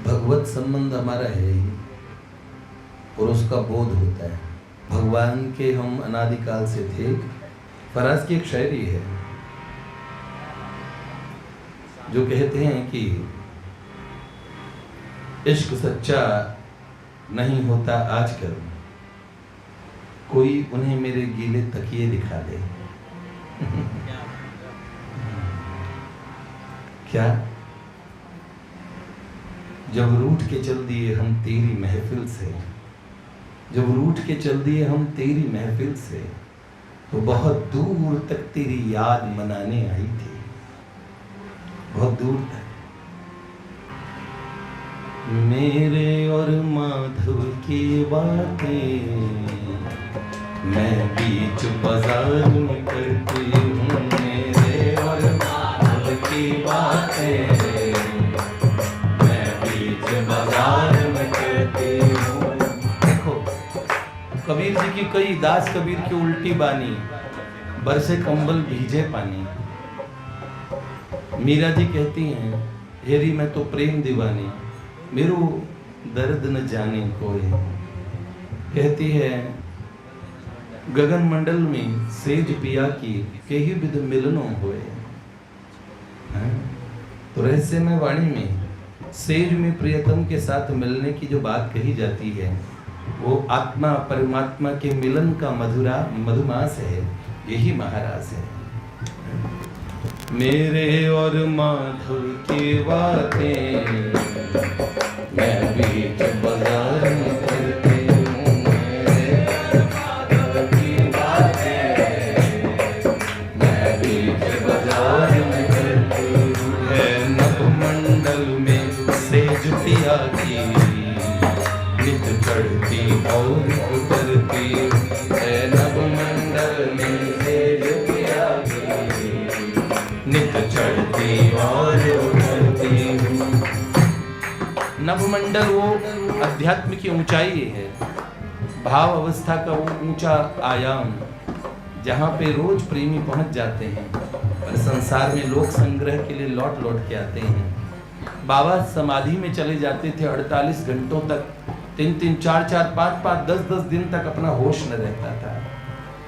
भगवत संबंध हमारा है ही और उसका बोध होता है। भगवान के हम अनादिकाल से थे। फराज की एक शायरी है जो कहते हैं कि इश्क सच्चा नहीं होता आजकल, कोई उन्हें मेरे गीले तकिए दिखा दे। क्या जब रूठ के चल दिए हम तेरी महफिल से, जब रूठ के चल दिए हम तेरी महफिल से, तो बहुत दूर तक तेरी याद मनाने आई थी, बहुत दूर तक। मेरे और माधव की बातें मैं बीच बाजार में करती हूँ, मेरे और माधव की बातें मैं बीच बाजार में करती हूँ। देखो कबीर जी की कई दास कबीर की उल्टी बानी, बरसे कंबल भीजे पानी। मीरा जी कहती हैं, हेरी मैं तो प्रेम दीवानी, मेरो दर्द न जाने कोई। कहती है, गगन मंडल में सेज पिया की कही विध मिलनों होए। तो रहस्यमय वाणी में सेज में प्रियतम के साथ मिलने की जो बात कही जाती है, वो आत्मा परमात्मा के मिलन का मधुमास है, यही महाराज है। मेरे और माधव की बातें मैं बीच बाजार में करती हूँ, मेरे माधव की बातें मैं बीच बाजार में करती हूँ। है नभमंडल में सेज पिया की नित चढ़ती और उतरती, है नभमंडल में सेज पिया की नित चढ़ती और उतरती हूँ। नभमंडल वो अध्यात्म की ऊंचाई है, भाव अवस्था का वो ऊंचा आयाम, जहाँ पे रोज प्रेमी पहुंच जाते हैं और संसार में लोक संग्रह के लिए लौट लौट के आते हैं। बाबा समाधि में चले जाते थे 48 घंटों तक, 3-3, 4-4, 5-5, 10-10 दिन तक अपना होश न रहता था,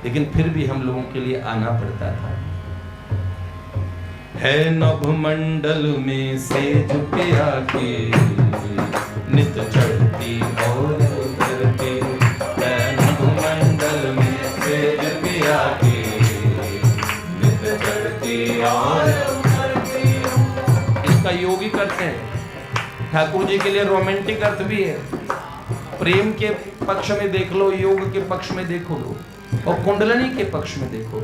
लेकिन फिर भी हम लोगों के लिए आना पड़ता था। है नभमंडल में सेज पिया की नित चढ़ती और उतरती, है नभमंडल में सेज पिया की नित चढ़ती और उतरती। इसका योगिक अर्थ है, ठाकुर जी के लिए रोमांटिक अर्थ भी है। प्रेम के पक्ष में देख लो, योग के पक्ष में देखो लो, और कुंडलनी के पक्ष में देखो।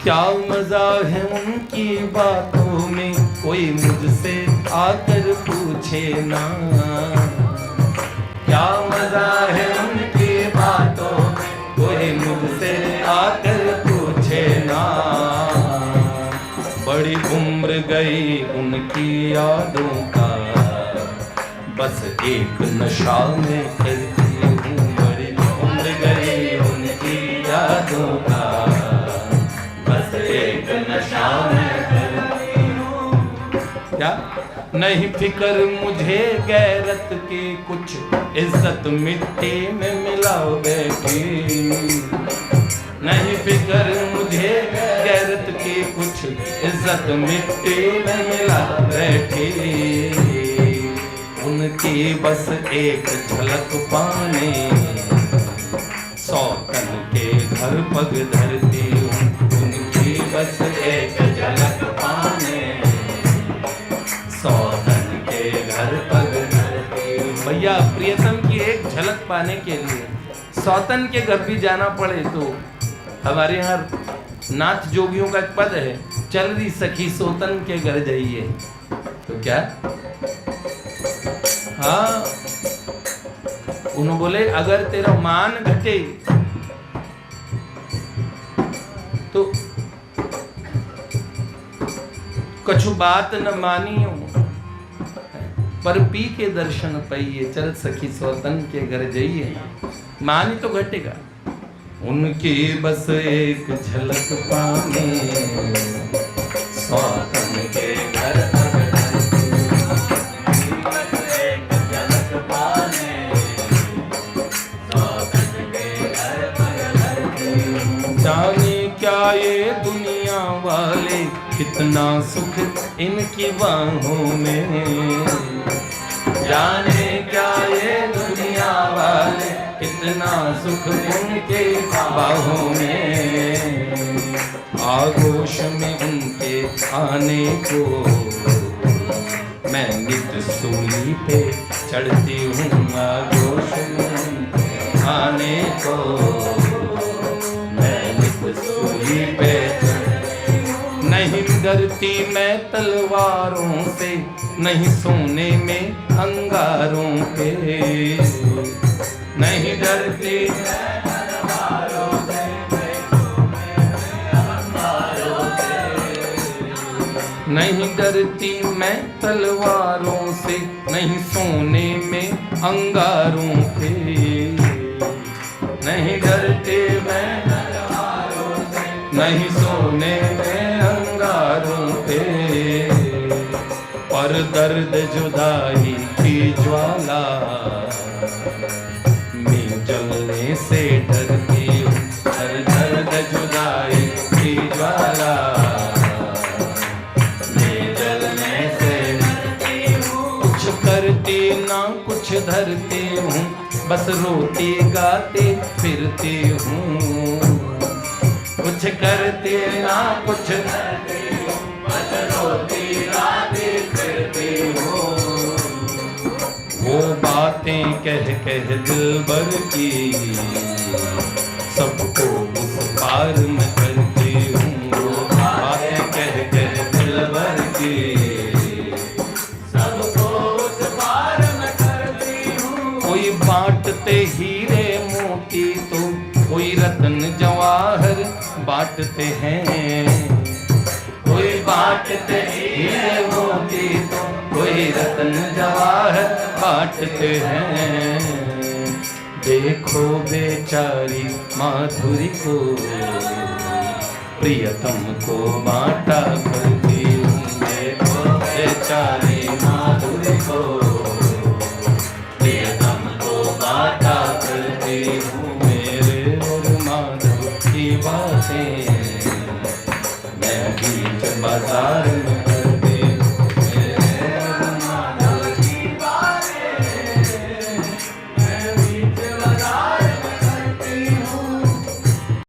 क्या मजा है उनकी बातों में, कोई मुझसे आकर पूछे ना। क्या मजा है उनकी बातों में, कोई मुझसे आकर पूछे ना। बड़ी उम्र गई उनकी यादों का, बस एक नशा में करती हूँ। बड़ी उम्र गई उनकी यादों का, बस एक नशा में करती हूँ। क्या नहीं फिक्र मुझे गैरत की, कुछ इज्जत मिट्टी में मिला बैठी। नहीं फिक्र मुझे गैरत की, कुछ इज्जत मिट्टी में मिला बैठी। उनकी बस एक झलक पाने, सौतन के घर पग धरती हूँ। उनकी बस एक झलक पाने, सौतन के घर पग धरती हूँ। भैया प्रियतम की एक झलक पाने के लिए सौतन के घर भी जाना पड़े तो हमारे यहाँ नाथ जोगियों का एक पद है, चल रही सखी सोतन के घर जाइए। तो क्या हाँ, उन्होंने बोले अगर तेरा मान घटे तो कछु बात न मानियो, पर पी के दर्शन पाइए, चल सखी सोतन के घर जाइए। मान तो घटेगा। उनकी बस एक झलक पाने, सोतन के घर उनकी बाहों में। जाने क्या ये दुनिया वाले, कितना सुख उनके बाहों में। आगोश में उनके आने को मैं नित्य सूली पे चढ़ती हूँ। आगोश में उनके आने को मैं नित्य सूली पे चढ़ती हूँ। नहीं डरती मैं तलवारों से, नहीं सोने में अंगारों पे। नहीं डरती मैं तलवारों से, नहीं डरती मैं तलवारों से, नहीं सोने में अंगारों पे। नहीं डरते मैं तलवारों से, नहीं सोने में अंगारों पे। पर दर्द जुदाई की ज्वाला में जलने से डरती हूँ। पर दर्द जुदाई की ज्वाला करती ना कुछ धरती हूँ, बस रोती गाती फिरती हूँ। कुछ करती ना कुछ धरती हूँ, बस रोती गाती फिरती हूँ। वो बातें कह कह दिलबर की सबको उस पार में करती हूँ। वो बातें कह कह दिलबर की कोई बांटते हीरे मोती तो कोई रत्न जवाहर बांटते हैं। कोई बांटते हीरे मोती तो कोई रत्न जवाहर बांटते हैं। देखो बेचारी माधुरी को, प्रियतम को बांटा करती हूँ। देखो बेचारी माधुरी को, बाटा करती हूँ। मेरे और माधव की बातें मैं बीच बाजार